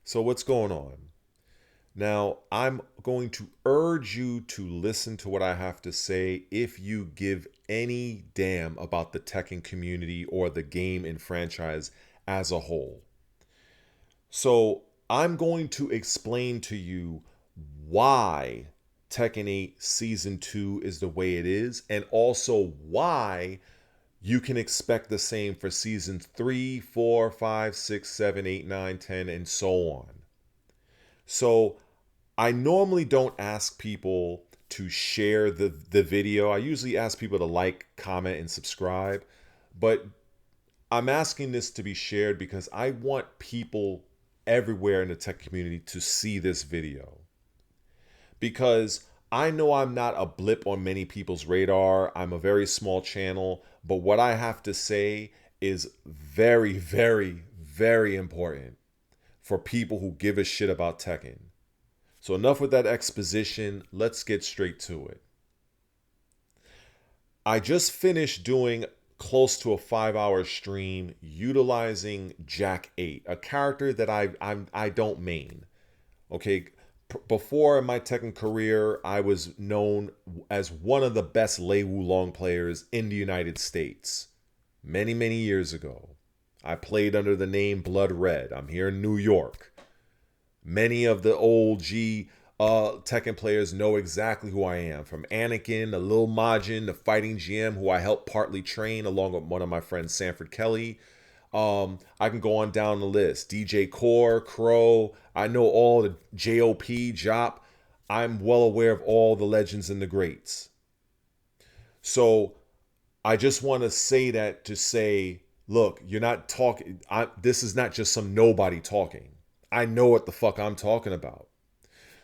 So what's going on? Now, I'm going to urge you to listen to what I have to say if you give any damn about the Tekken community or the game and franchise as a whole. So, I'm going to explain to you why Tekken 8 Season 2 is the way it is, and also why you can expect the same for Seasons 3, 4, 5, 6, 7, 8, 9, 10, and so on. So, I normally don't ask people to share the video. I usually ask people to like, comment, and subscribe. But I'm asking this to be shared because I want people everywhere in the tech community to see this video. Because I know I'm not a blip on many people's radar. I'm a very small channel. But what I have to say is very, very, very important for people who give a shit about Tekken. So enough with that exposition. Let's get straight to it. I just finished doing close to a 5-hour stream utilizing Jack 8, a character that I don't main. Okay, before in my Tekken career, I was known as one of the best Lei Wulong players in the United States. Many, many years ago. I played under the name Blood Red. I'm here in New York. Many of the old Tekken players know exactly who I am. From Anakin, the Lil Majin, the Fighting GM, who I helped partly train along with one of my friends, Sanford Kelly. I can go on down the list. DJ Core, Crow. I know all the JOP, Jop. I'm well aware of all the legends and the greats. So I just want to say that to say, look, you're not talking. This is not just some nobody talking. I know what the fuck I'm talking about.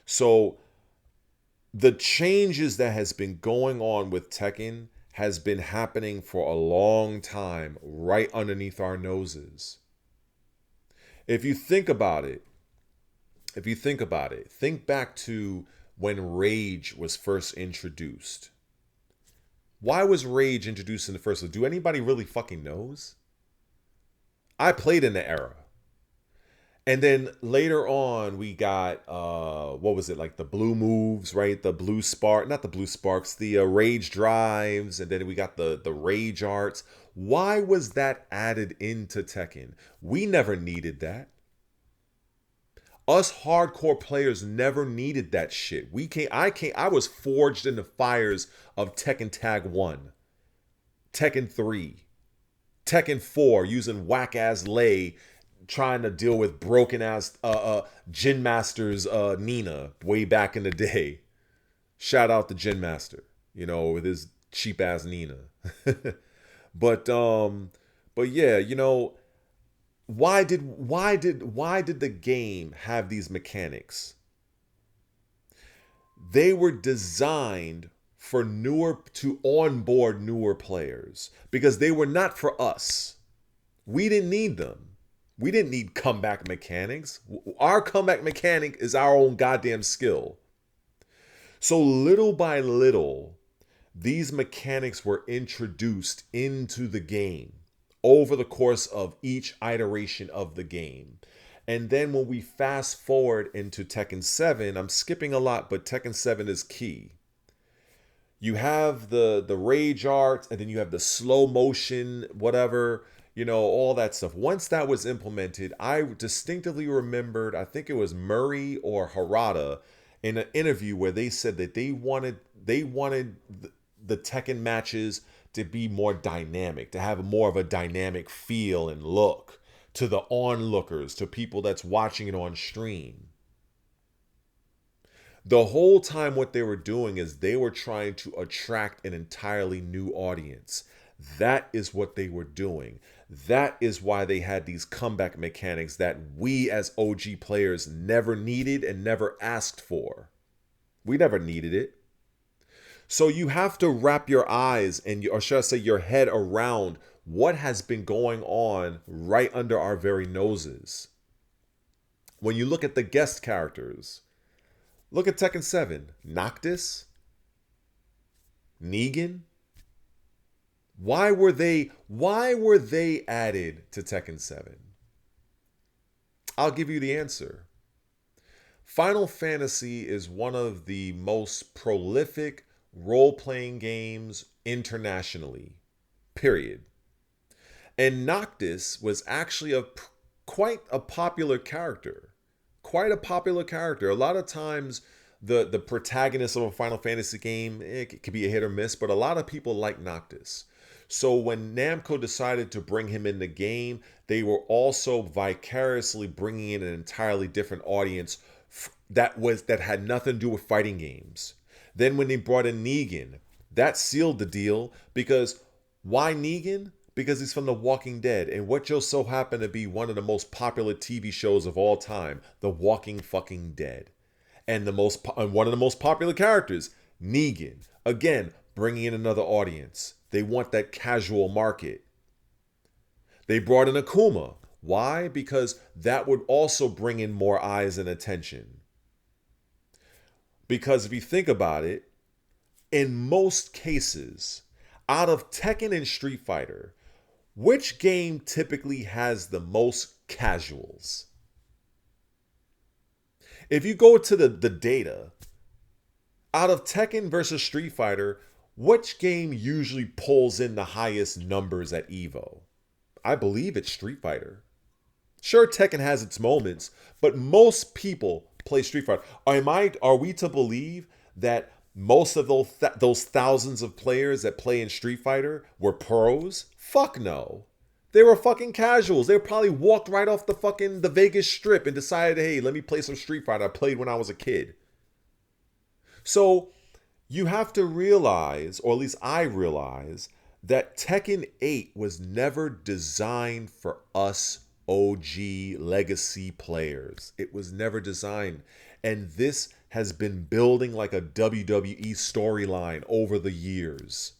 So the changes that has been going on with Tekken has been happening for a long time right underneath our noses. If you think about it, think back to when Rage was first introduced. Why was Rage introduced in the first place? Do anybody really fucking knows? I played in the era. And then later on, we got what was it, like the blue moves, right? The blue spark, not the blue sparks, the rage drives, and then we got the rage arts. Why was that added into Tekken? We never needed that. Us hardcore players never needed that shit. I was forged in the fires of Tekken Tag 1, Tekken 3, Tekken 4 using whack ass Lei trying to deal with broken ass Jin Master's Nina way back in the day. Shout out to Jin Master, with his cheap ass Nina. but but yeah, why did the game have these mechanics? They were designed for to onboard newer players because they were not for us. We didn't need them. We didn't need comeback mechanics. Our comeback mechanic is our own goddamn skill. So little by little, these mechanics were introduced into the game over the course of each iteration of the game. And then when we fast forward into Tekken 7, I'm skipping a lot, but Tekken 7 is key. You have the rage arts, and then you have the slow motion, whatever, all that stuff. Once that was implemented, I distinctively remembered, I think it was Murray or Harada, in an interview where they said that they wanted the Tekken matches to be more dynamic, to have more of a dynamic feel and look to the onlookers, to people that's watching it on stream. The whole time what they were doing is they were trying to attract an entirely new audience. That is what they were doing. That is why they had these comeback mechanics that we as OG players never needed and never asked for. We never needed it. So you have to wrap your eyes or should I say your head around what has been going on right under our very noses. When you look at the guest characters, look at Tekken 7. Noctis, Negan. Why were they added to Tekken 7? I'll give you the answer. Final Fantasy is one of the most prolific role-playing games internationally. Period. And Noctis was actually quite a popular character. Quite a popular character. A lot of times the protagonist of a Final Fantasy game, it could be a hit or miss, but a lot of people like Noctis. So when Namco decided to bring him in the game, they were also vicariously bringing in an entirely different audience that had nothing to do with fighting games. Then when they brought in Negan, that sealed the deal because why Negan? Because he's from The Walking Dead, and what just so happened to be one of the most popular TV shows of all time, The Walking fucking Dead, and one of the most popular characters, Negan. Again, bringing in another audience. They want that casual market. They brought in Akuma. Why? Because that would also bring in more eyes and attention. Because if you think about it, in most cases, out of Tekken and Street Fighter, which game typically has the most casuals? If you go to the data, out of Tekken versus Street Fighter, which game usually pulls in the highest numbers at Evo? I believe it's Street Fighter. Sure, Tekken has its moments, but most people play Street Fighter. Are we to believe that most of those thousands of players that play in Street Fighter were pros? Fuck no. They were fucking casuals. They probably walked right off the Vegas Strip and decided, hey, let me play some Street Fighter. I played when I was a kid. So you have to realize, or at least I realize, that Tekken 8 was never designed for us OG legacy players. It was never designed. And this has been building like a WWE storyline over the years.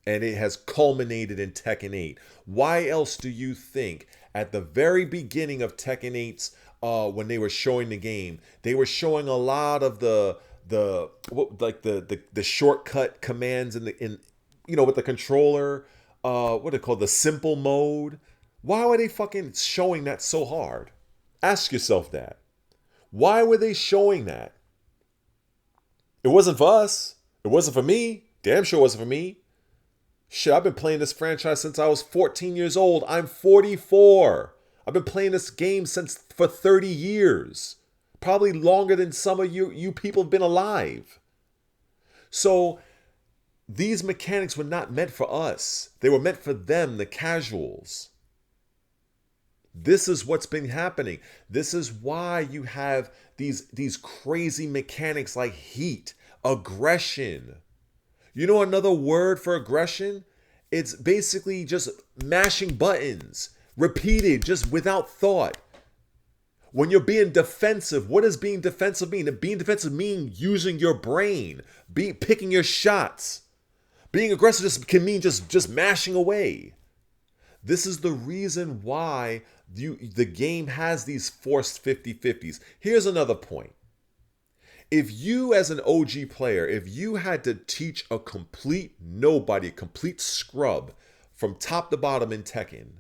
And it has culminated in Tekken 8. Why else do you think at the very beginning of Tekken 8's when they were showing the game, they were showing a lot of the shortcut commands in with the controller, what they call the simple mode. Why were they fucking showing that so hard? Ask yourself that. Why were they showing that? It wasn't for us. It wasn't for me. Damn sure it wasn't for me. Shit, I've been playing this franchise since I was 14 years old. I'm 44. I've been playing this game for 30 years. Probably longer than some of you people have been alive. So these mechanics were not meant for us. They were meant for them, the casuals. This is what's been happening. This is why you have these crazy mechanics like heat, aggression. You know another word for aggression? It's basically just mashing buttons, repeated, just without thought. When you're being defensive, what does being defensive mean? Being defensive means using your brain, picking your shots. Being aggressive can mean just mashing away. This is the reason why the game has these forced 50-50s. Here's another point. If you as an OG player, if you had to teach a complete nobody, a complete scrub from top to bottom in Tekken,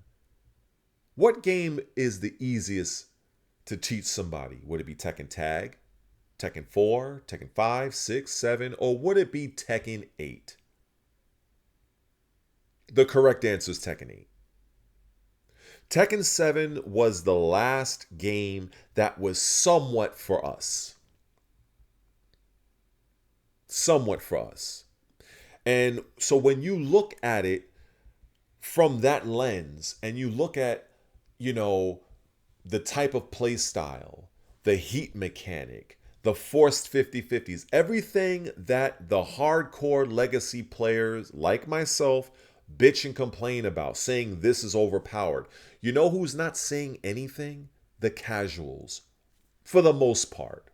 what game is the easiest to teach somebody? Would it be Tekken Tag, Tekken 4, Tekken 5, 6, 7, or would it be Tekken 8? The correct answer is Tekken 8. Tekken 7 was the last game that was somewhat for us. Somewhat for us. And so when you look at it from that lens and you look at, the type of play style, the heat mechanic, the forced 50-50s, everything that the hardcore legacy players like myself bitch and complain about, saying this is overpowered. You know who's not saying anything? The casuals. For the most part.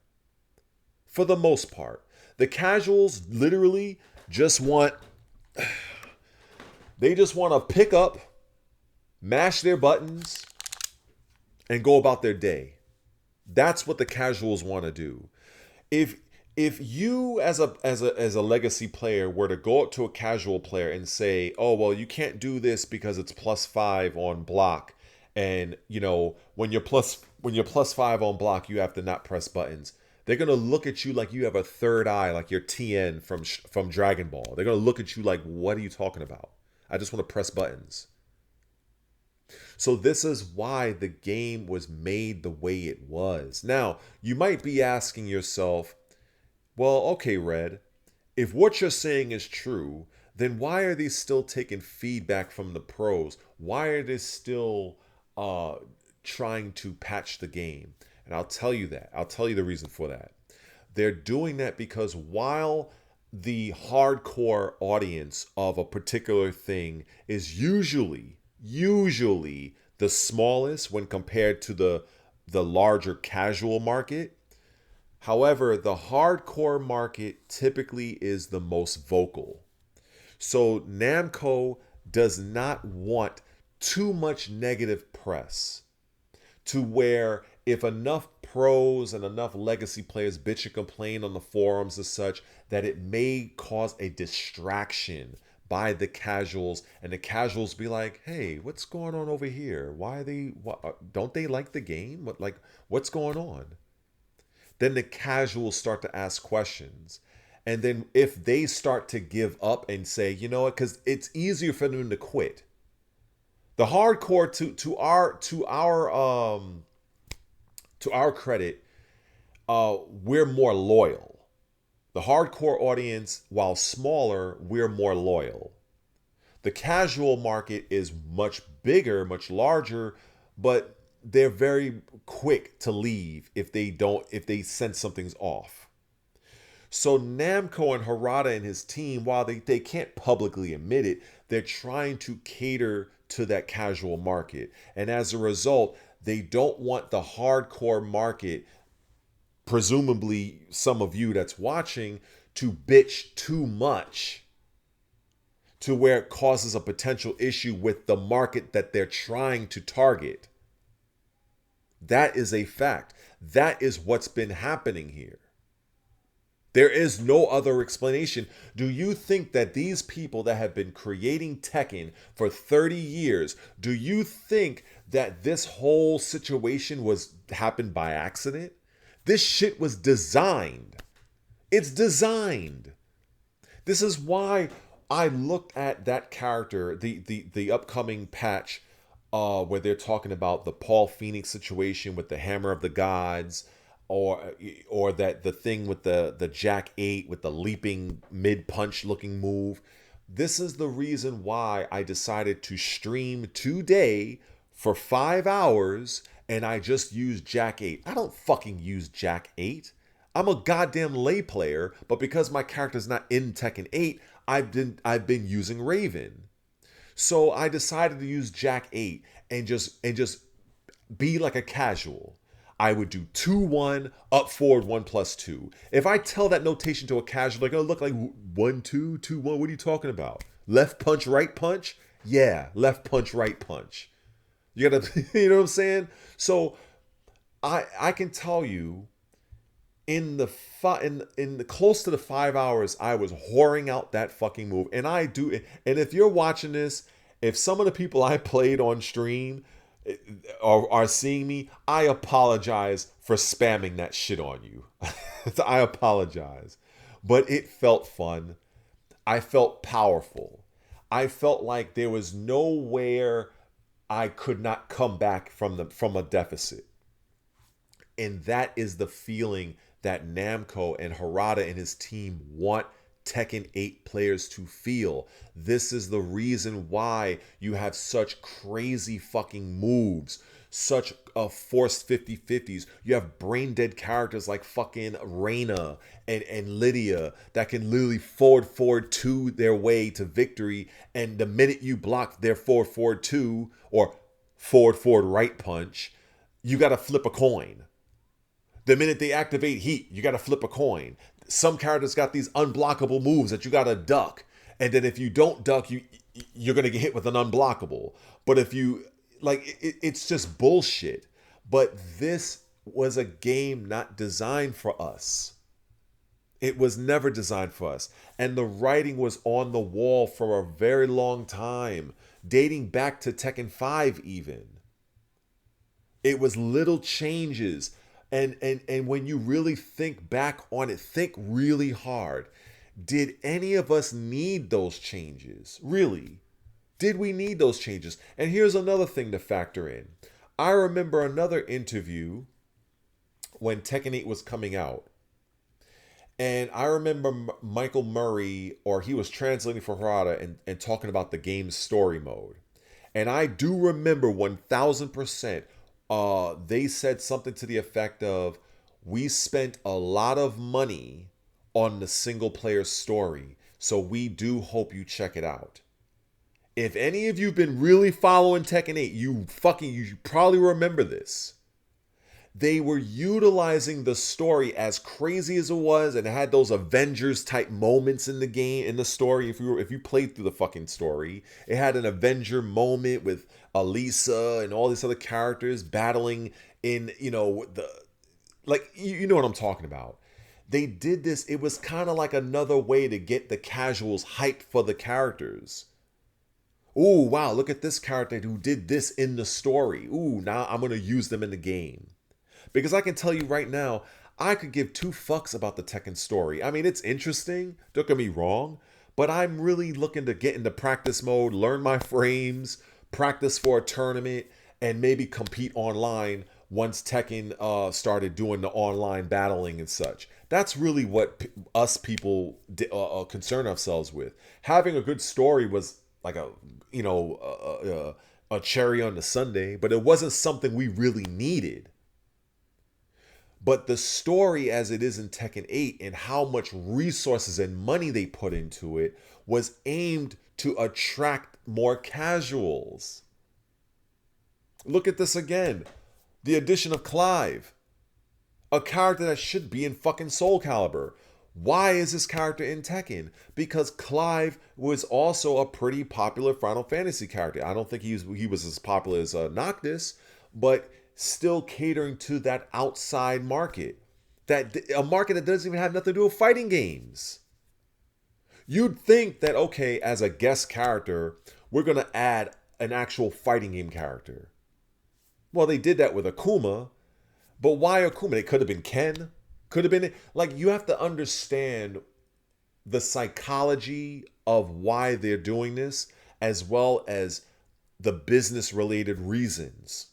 For the most part. The casuals literally just want to pick up, mash their buttons, and go about their day. That's what the casuals want to do. If you as a legacy player were to go up to a casual player and say, "Oh, well, you can't do this because it's +5 on block, and when you're when you're +5 on block, you have to not press buttons. They're gonna look at you like you have a third eye, like you're Tien from Dragon Ball. They're gonna look at you like, what are you talking about? I just want to press buttons. So this is why the game was made the way it was. Now, you might be asking yourself, well, okay, Red, if what you're saying is true, then why are they still taking feedback from the pros? Why are they still trying to patch the game? And I'll tell you that. I'll tell you the reason for that. They're doing that because while the hardcore audience of a particular thing is usually the smallest when compared to the larger casual market, however, the hardcore market typically is the most vocal. So Namco does not want too much negative press to where if enough pros and enough legacy players bitch and complain on the forums and such, that it may cause a distraction by the casuals, and the casuals be like, hey, what's going on over here? Don't they like the game? What's going on? Then the casuals start to ask questions. And then if they start to give up and say, you know what, because it's easier for them to quit. The hardcore to our credit, we're more loyal. The hardcore audience, while smaller, we're more loyal. The casual market is much bigger, much larger, but they're very quick to leave if they sense something's off. So Namco and Harada and his team, while they can't publicly admit it, they're trying to cater to that casual market. And as a result, they don't want the hardcore market, presumably some of you that's watching, to bitch too much to where it causes a potential issue with the market that they're trying to target. That is a fact. That is what's been happening here. There is no other explanation. Do you think that these people that have been creating Tekken for 30 years, do you think that this whole situation happened by accident? This shit was designed. It's designed. This is why I looked at that character, the upcoming patch, where they're talking about the Paul Phoenix situation with the Hammer of the Gods, or that the thing with the Jack 8 with the leaping mid punch looking move. This is the reason why I decided to stream today for 5 hours and I just used Jack 8. I don't fucking use Jack 8. I'm a goddamn lay player, but because my character's not in Tekken 8, I've been using Raven. So I decided to use Jack 8 and just be like a casual. I would do 2-1, up forward 1+2. If I tell that notation to a casual, like, oh, look like 1-2, 2-1, what are you talking about? Left punch, right punch? Yeah, left punch, right punch. You gotta, you know what I'm saying? So I can tell you, in the close to the 5 hours, I was whoring out that fucking move, and I do. And if you're watching this, if some of the people I played on stream are seeing me, I apologize for spamming that shit on you. I apologize. But it felt fun. I felt powerful. I felt like there was nowhere I could not come back from a deficit. And that is the feeling that Namco and Harada and his team want Tekken 8 players to feel. This is the reason why you have such crazy fucking moves, such forced 50-50s. You have brain dead characters like fucking Reina and Lydia that can literally forward to their way to victory, and the minute you block their forward 2 or forward right punch, you got to flip a coin. The minute they activate heat, you got to flip a coin. Some characters got these unblockable moves that you got to duck. And then if you don't duck, you're going to get hit with an unblockable. But if you, like, it's just bullshit. But this was a game not designed for us. It was never designed for us. And the writing was on the wall for a very long time, dating back to Tekken 5 even. It was little changes. And when you really think back on it, think really hard. Did any of us need those changes? Really? Did we need those changes? And here's another thing to factor in. I remember another interview when Tekken 8 was coming out. And I remember Michael Murray, or he was translating for Harada and talking about the game's story mode. And I do remember 1000%, they said something to the effect of, we spent a lot of money on the single player story, so we do hope you check it out. If any of you have been really following Tekken 8, you probably remember this. They were utilizing the story as crazy as it was, and it had those Avengers type moments in the game, in the story. If you played through the fucking story, it had an Avenger moment with Elisa and all these other characters battling in, you know what I'm talking about. They did this. It was kind of like another way to get the casuals hyped for the characters. Ooh, wow, look at this character who did this in the story. Ooh, now I'm going to use them in the game. Because I can tell you right now, I could give two fucks about the Tekken story. I mean, it's interesting, don't get me wrong, but I'm really looking to get into practice mode, learn my frames, practice for a tournament, and maybe compete online once Tekken started doing the online battling and such. That's really what us people concern ourselves with. Having a good story was like a cherry on the sundae, but it wasn't something we really needed. But the story as it is in Tekken 8 and how much resources and money they put into it was aimed to attract more casuals. Look at this again. The addition of Clive. A character that should be in fucking Soul Calibur. Why is this character in Tekken? Because Clive was also a pretty popular Final Fantasy character. I don't think he was as popular as Noctis, but still catering to that outside market. That a market that doesn't even have nothing to do with fighting games. You'd think that, okay, as a guest character, we're going to add an actual fighting game character. Well, they did that with Akuma, but why Akuma? It could have been Ken. Could have been, like, you have to understand the psychology of why they're doing this, as well as the business related reasons.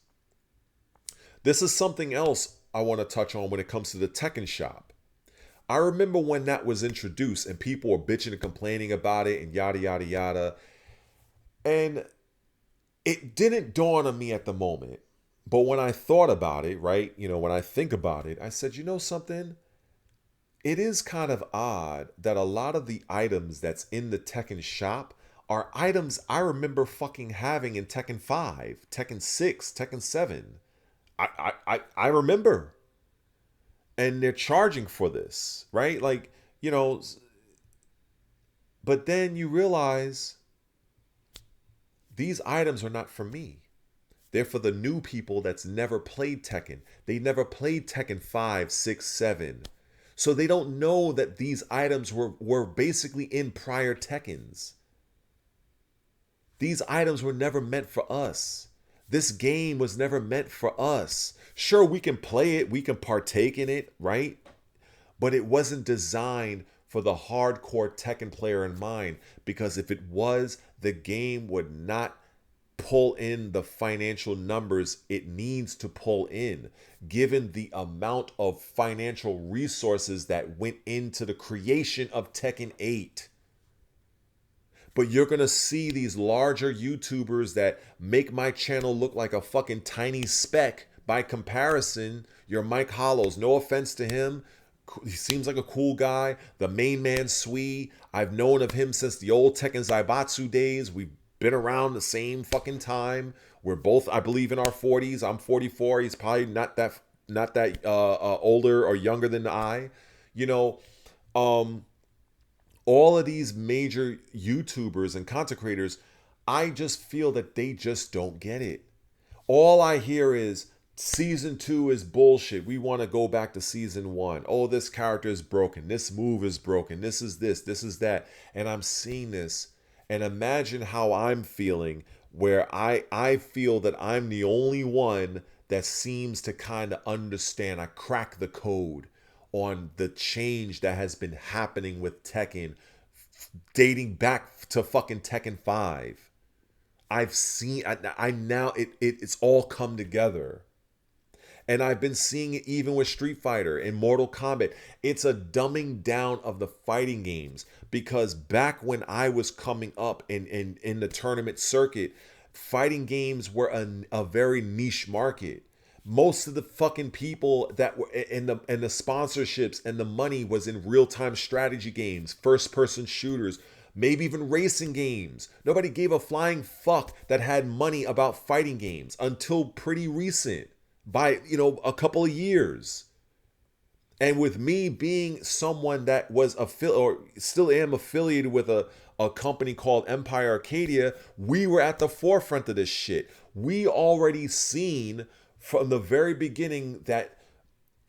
This is something else I want to touch on when it comes to the Tekken shop. I remember when that was introduced and people were bitching and complaining about it and yada, yada, yada. And it didn't dawn on me at the moment. But when I thought about it, right, when I think about it, I said, you know something? It is kind of odd that a lot of the items that's in the Tekken shop are items I remember fucking having in Tekken 5, Tekken 6, Tekken 7. I remember. And they're charging for this, right? But then you realize these items are not for me. They're for the new people that's never played Tekken. They never played Tekken 5, 6, 7. So they don't know that these items were basically in prior Tekkens. These items were never meant for us. This game was never meant for us. Sure, we can play it, we can partake in it, right? But it wasn't designed for the hardcore Tekken player in mind, because if it was, the game would not pull in the financial numbers it needs to pull in, given the amount of financial resources that went into the creation of Tekken 8. But you're going to see these larger YouTubers that make my channel look like a fucking tiny speck by comparison. Your Mike Hollows, no offense to him. He seems like a cool guy. The main man, Sui. I've known of him since the old Tekken Zaibatsu days. We've been around the same fucking time. We're both, I believe, in our 40s. I'm 44. He's probably not that older or younger than I. All of these major YouTubers and content creators, I just feel that they just don't get it. All I hear is, season 2 is bullshit. We want to go back to season 1. Oh, this character is broken. This move is broken. This is that. And I'm seeing this. And imagine how I'm feeling, where I feel that I'm the only one that seems to kind of understand. I crack the code on the change that has been happening with Tekken dating back to fucking Tekken 5. I've seen I now it's all come together. And I've been seeing it even with Street Fighter and Mortal Kombat. It's a dumbing down of the fighting games, because back when I was coming up in the tournament circuit, fighting games were a very niche market. Most of the fucking people that were in the sponsorships and the money was in real-time strategy games, first-person shooters, maybe even racing games. Nobody gave a flying fuck that had money about fighting games until pretty recent, by a couple of years. And with me being someone that was or still am affiliated with a company called Empire Arcadia, we were at the forefront of this shit. We already seen from the very beginning that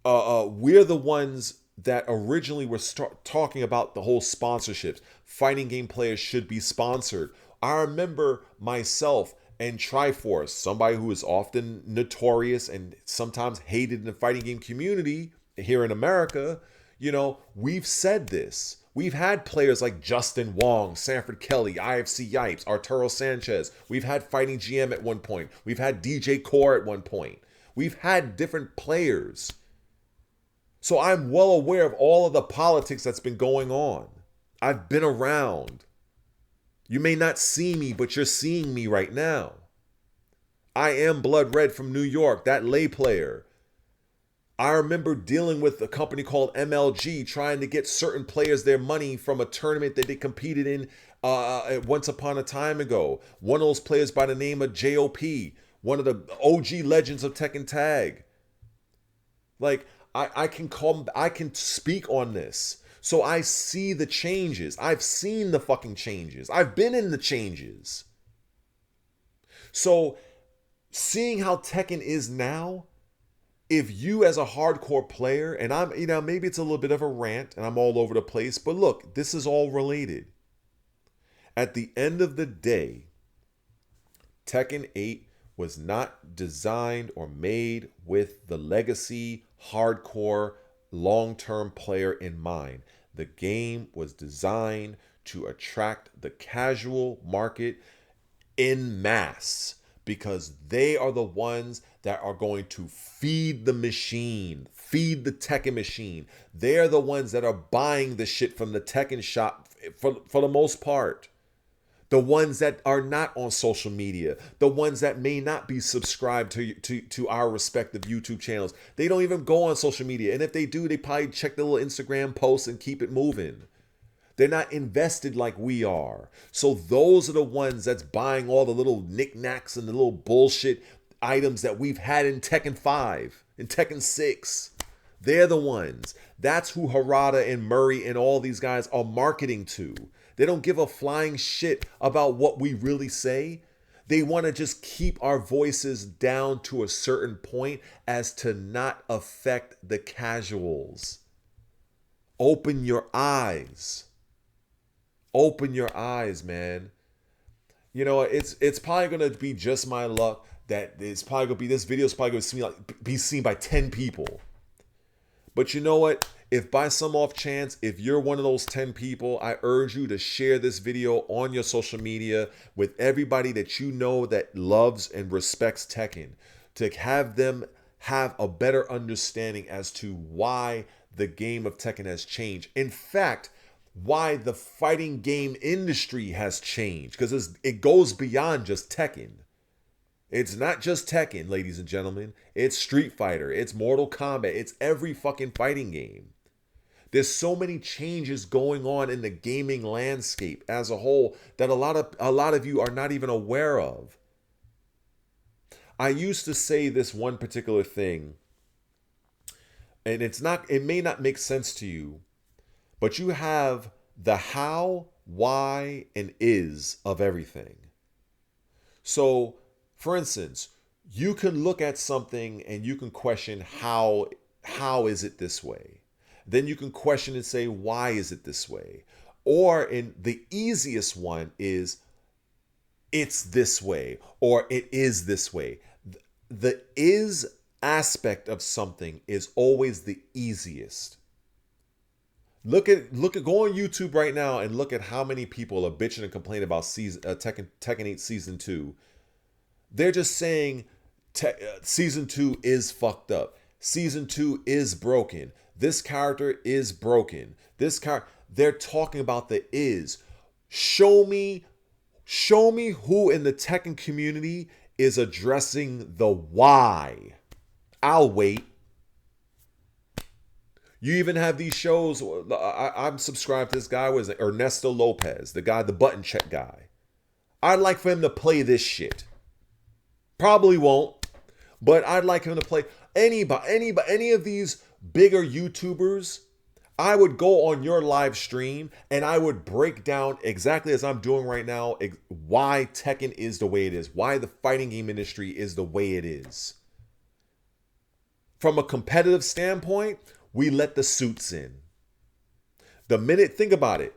we're the ones that originally were talking about the whole sponsorships. Fighting game players should be sponsored. I remember myself and Triforce, somebody who is often notorious and sometimes hated in the fighting game community here in America, we've said this. We've had players like Justin Wong, Sanford Kelly, IFC Yipes, Arturo Sanchez. We've had Fighting GM at one point. We've had DJ Core at one point. We've had different players. So I'm well aware of all of the politics that's been going on. I've been around. You may not see me, but you're seeing me right now. I am Blood Red from New York, that lay player. I remember dealing with a company called MLG, trying to get certain players their money from a tournament that they competed in once upon a time ago. One of those players by the name of JOP, one of the OG legends of Tekken Tag. Like, I can speak on this. So I see the changes. I've seen the fucking changes. I've been in the changes. So seeing how Tekken is now, if you as a hardcore player, and I'm, maybe it's a little bit of a rant and I'm all over the place, but look, this is all related. At the end of the day, Tekken 8 was not designed or made with the legacy, hardcore, long-term player in mind. The game was designed to attract the casual market en masse, because they are the ones that are going to feed the machine, feed the Tekken machine. They're the ones that are buying the shit from the Tekken shop for the most part. The ones that are not on social media, the ones that may not be subscribed to our respective YouTube channels. They don't even go on social media. And if they do, they probably check the little Instagram posts and keep it moving. They're not invested like we are. So those are the ones that's buying all the little knickknacks and the little bullshit items that we've had in Tekken 5, in Tekken 6. They're the ones. That's who Harada and Murray and all these guys are marketing to. They don't give a flying shit about what we really say. They want to just keep our voices down to a certain point as to not affect the casuals. Open your eyes. Open your eyes, man. It's probably going to be just my luck that it's probably going to be, this video is probably going to be seen by 10 people. But you know what? If by some off chance, if you're one of those 10 people, I urge you to share this video on your social media with everybody that you know that loves and respects Tekken, to have them have a better understanding as to why the game of Tekken has changed. In fact, why the fighting game industry has changed, because it goes beyond just Tekken. It's not just Tekken, ladies and gentlemen. It's Street Fighter, it's Mortal Kombat, it's every fucking fighting game. There's so many changes going on in the gaming landscape as a whole that a lot of you are not even aware of. I used to say this one particular thing, and it may not make sense to you, but you have the how, why, and is of everything. So, for instance, you can look at something and you can question how is it this way? Then you can question and say, why is it this way? Or in the easiest one is, it's this way, or it is this way. the is aspect of something is always the easiest. Look at go on YouTube right now and look at how many people are bitching and complaining about Tekken 8 season 2. They're just saying season 2 is fucked up. Season 2 is broken. This character is broken. They're talking about the is. Show me who in the Tekken community is addressing the why. I'll wait. You even have these shows. I'm subscribed to this guy. Was Ernesto Lopez, the guy, the button check guy. I'd like for him to play this shit. Probably won't, but I'd like him to play any of these bigger YouTubers. I would go on your live stream and I would break down exactly as I'm doing right now why Tekken is the way it is, why the fighting game industry is the way it is. From a competitive standpoint, we let the suits in. Think about it.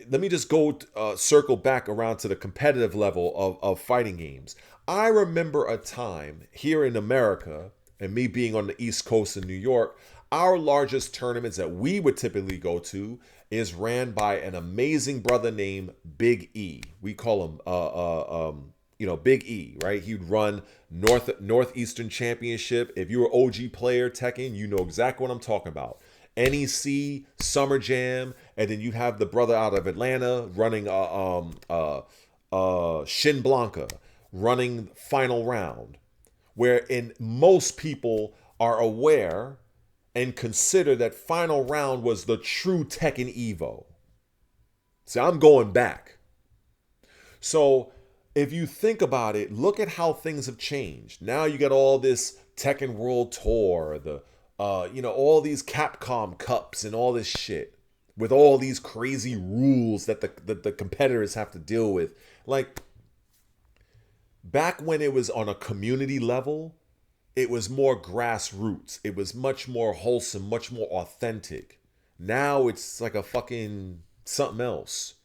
Let me just go circle back around to the competitive level of fighting games. I remember a time here in America, and me being on the East Coast in New York, our largest tournaments that we would typically go to is ran by an amazing brother named Big E. We call him Big E, right? He'd run Northeastern Championship. If you're an OG player Tekken, you know exactly what I'm talking about. NEC, Summer Jam, and then you'd have the brother out of Atlanta running Shin Blanca, running Final Round, wherein most people are aware and consider that Final Round was the true Tekken Evo. See, I'm going back. So if you think about it, look at how things have changed. Now you got all this Tekken World Tour, all these Capcom Cups and all this shit with all these crazy rules that the competitors have to deal with. Like, back when it was on a community level, it was more grassroots. It was much more wholesome, much more authentic. Now it's like a fucking something else.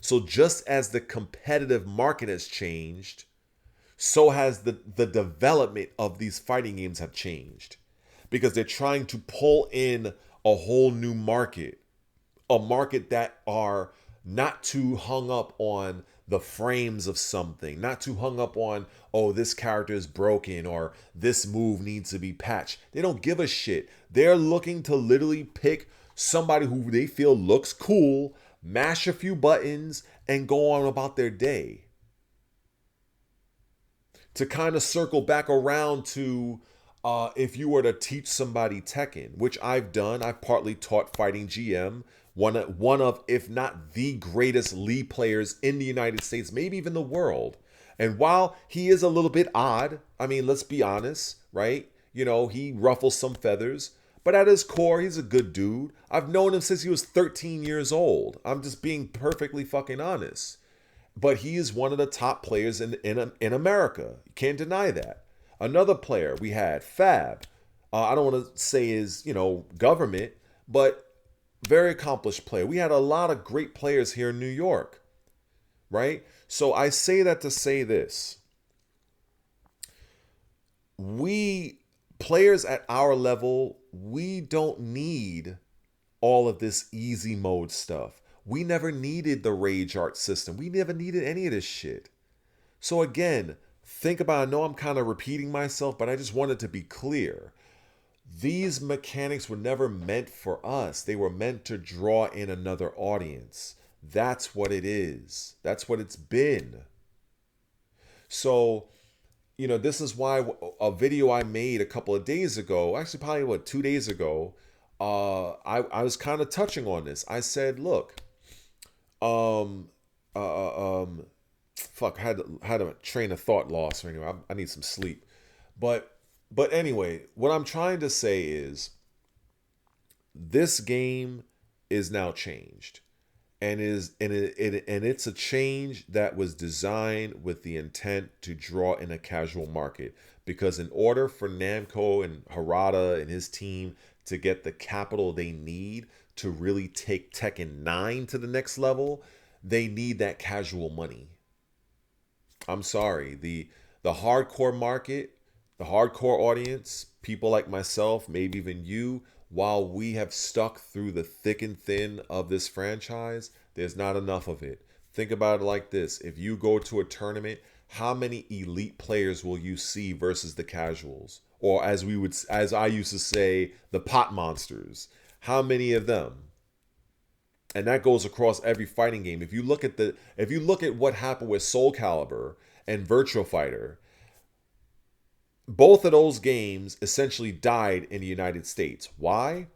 So just as the competitive market has changed, so has the development of these fighting games have changed. Because they're trying to pull in a whole new market. A market that are not too hung up on the frames of something, not too hung up on, oh, this character is broken or this move needs to be patched. They don't give a shit. They're looking to literally pick somebody who they feel looks cool, mash a few buttons, and go on about their day. To kind of circle back around to if you were to teach somebody Tekken, which I've done, I've partly taught Fighting GM, one of, if not the greatest League players in the United States, maybe even the world. And while he is a little bit odd, I mean, let's be honest, right? He ruffles some feathers, but at his core, he's a good dude. I've known him since he was 13 years old. I'm just being perfectly fucking honest. But he is one of the top players in America. You can't deny that. Another player we had, Fab. I don't want to say his, government, but very accomplished player. We had a lot of great players here in New York, right? So I say that to say this. We, players at our level, we don't need all of this easy mode stuff. We never needed the rage art system. We never needed any of this shit. So again, think about, I know I'm kind of repeating myself, but I just wanted to be clear. These mechanics were never meant for us. They were meant to draw in another audience. That's what it is. That's what it's been. So, this is why a video I made a couple of days ago, actually probably 2 days ago, I was kind of touching on this. I said, look, fuck, I had a train of thought lost. Anyway, I need some sleep. But anyway, what I'm trying to say is this game is now changed. And it's a change that was designed with the intent to draw in a casual market. Because in order for Namco and Harada and his team to get the capital they need to really take Tekken 9 to the next level, they need that casual money. I'm sorry. The hardcore market The hardcore audience, people like myself, maybe even you, while we have stuck through the thick and thin of this franchise, there's not enough of it. Think about it like this. If you go to a tournament, how many elite players will you see versus the casuals? Or as I used to say, the pot monsters. How many of them? And that goes across every fighting game. If you look at what happened with Soul Calibur and Virtual Fighter, both of those games essentially died in the United States. Why?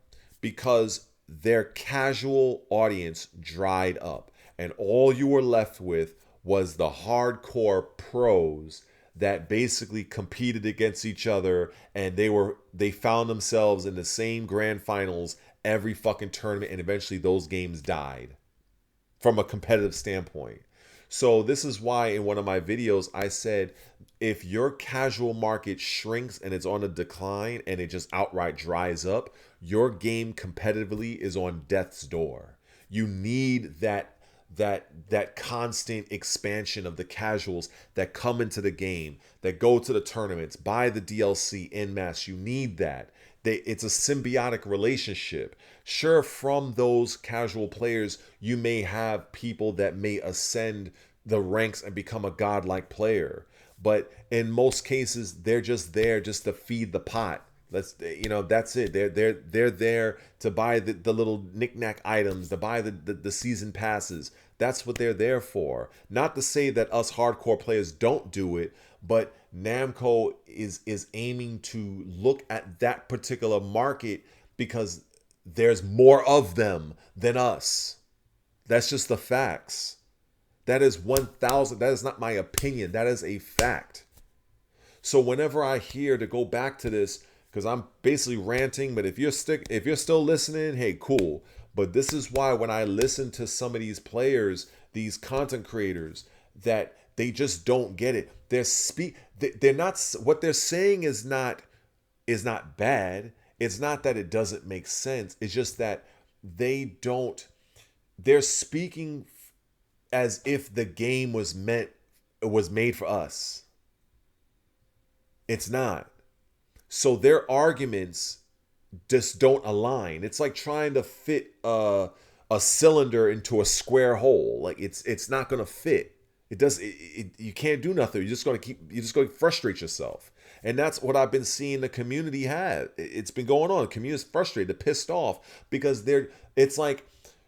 Because their casual audience dried up, and all you were left with was the hardcore pros that basically competed against each other, and they found themselves in the same grand finals every fucking tournament, and eventually those games died from a competitive standpoint. So this is why in one of my videos I said, if your casual market shrinks and it's on a decline and it just outright dries up, your game competitively is on death's door. You need that constant expansion of the casuals that come into the game, that go to the tournaments, buy the DLC en masse. You need that. It's a symbiotic relationship. Sure, from those casual players, you may have people that may ascend the ranks and become a godlike player. But in most cases, they're just there just to feed the pot. That's it. They're there to buy the little knickknack items, to buy the season passes. That's what they're there for. Not to say that us hardcore players don't do it, but Namco is aiming to look at that particular market because there's more of them than us. That's just the facts. That is 1,000. That is not my opinion. That is a fact. So whenever I hear, to go back to this, because I'm basically ranting, but if you're still listening, hey, cool. But this is why when I listen to some of these players, these content creators, that they just don't get it. They're not, what they're saying is not bad. It's not that it doesn't make sense. It's just that they're speaking as if the game was made for us. It's not. So their arguments just don't align. It's like trying to fit a cylinder into a square hole. Like it's not gonna fit. You can't do nothing. You're just gonna frustrate yourself. And that's what I've been seeing the community have. It's been going on. The community is frustrated, they're pissed off because it's like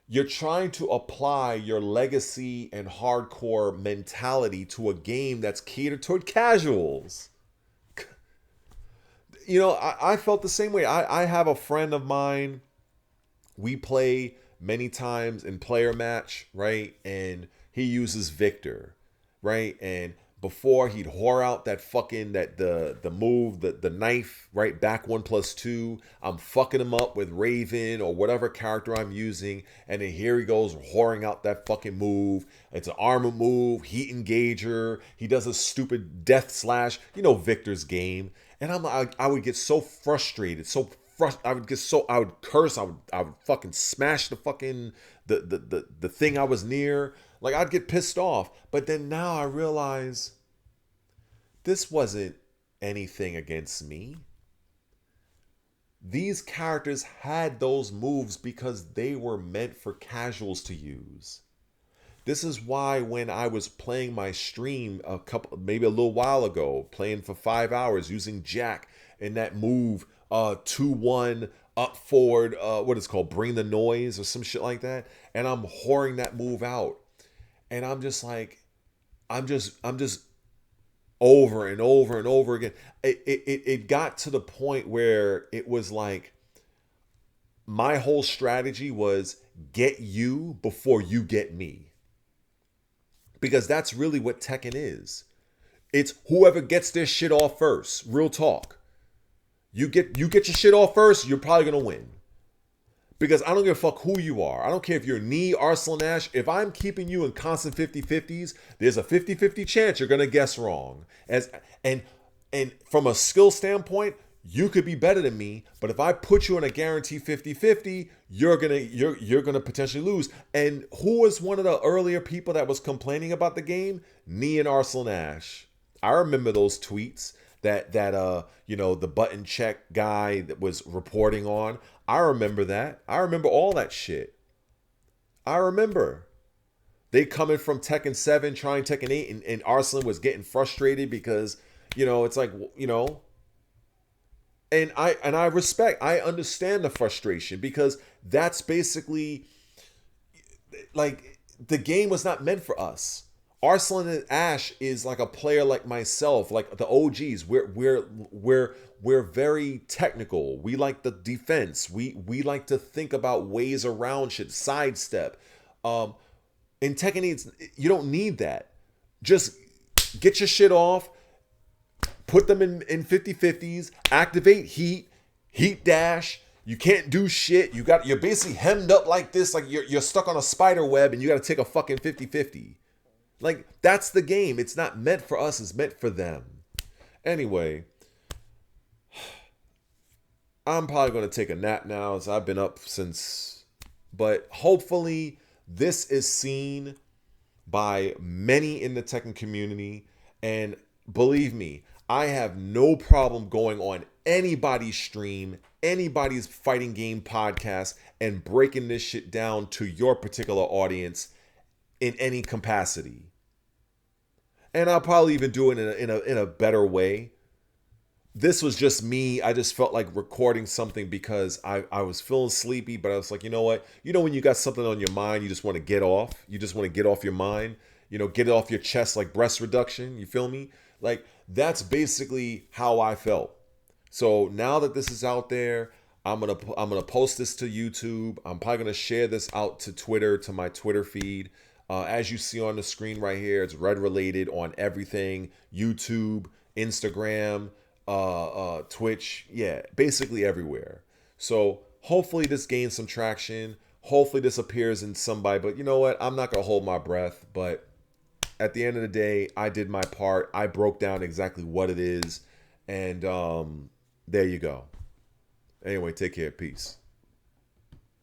you're trying to apply your legacy and hardcore mentality to a game that's catered toward casuals. I felt the same way. I have a friend of mine. We play many times in player match, right? And he uses Victor, right? And before he'd whore out that fucking the move, the knife, right? Back 1+2. I'm fucking him up with Raven or whatever character I'm using, and then here he goes whoring out that fucking move. It's an armor move, heat engager. He does a stupid death slash. Victor's game. And I would get so frustrated, I would curse, I would fucking smash the fucking the thing I was near. Like, I'd get pissed off. But then now I realize this wasn't anything against me. These characters had those moves because they were meant for casuals to use. This is why when I was playing my stream maybe a little while ago, playing for 5 hours using Jack and that move 2-1 up forward, what is it called, bring the noise or some shit like that, and I'm whoring that move out, and I'm just over and over and over again. It got to the point where it was like my whole strategy was get you before you get me. Because that's really what Tekken is. It's whoever gets their shit off first. Real talk. You get your shit off first, you're probably going to win. Because I don't give a fuck who you are. I don't care if you're Knee, Arsenal Nash. If I'm keeping you in constant 50-50s, there's a 50-50 chance you're going to guess wrong. And from a skill standpoint, you could be better than me, but if I put you in a guaranteed 50-50, you're gonna potentially lose. And who was one of the earlier people that was complaining about the game? Knee and Arsenal Nash. I remember those tweets. the button check guy that was reporting on. I remember that. I remember all that shit. I remember. They coming from Tekken 7 trying Tekken 8, and Arslan was getting frustrated because, it's like, and I understand the frustration, because that's basically like the game was not meant for us. Arslan and Ash is like a player like myself, like the OGs. We're very technical. We like the defense. We like to think about ways around shit, sidestep. In Tekken 8, you don't need that. Just get your shit off, put them in 50-50s, activate heat dash. You can't do shit. You're basically hemmed up like this, like you're stuck on a spider web, and you got to take a fucking 50-50. Like, that's the game. It's not meant for us, it's meant for them. Anyway, I'm probably going to take a nap now, as I've been up since. But hopefully this is seen by many in the Tekken community. And believe me, I have no problem going on anybody's stream, anybody's fighting game podcast, and breaking this shit down to your particular audience in any capacity. And I'll probably even do it in a better way. This was just me. I just felt like recording something because I was feeling sleepy, but I was like, you know what? When you got something on your mind, you just want to get off. You just want to get off your mind. Get it off your chest, like breast reduction. You feel me? Like, that's basically how I felt. So now that this is out there, I'm gonna post this to YouTube. I'm probably gonna share this out to Twitter, to my Twitter feed. As you see on the screen right here, it's Red Related on everything: YouTube, Instagram, Twitch, basically everywhere. So hopefully this gains some traction. Hopefully this appears in somebody. But you know what? I'm not gonna hold my breath. But at the end of the day, I did my part. I broke down exactly what it is, and there you go. Anyway, take care. Peace.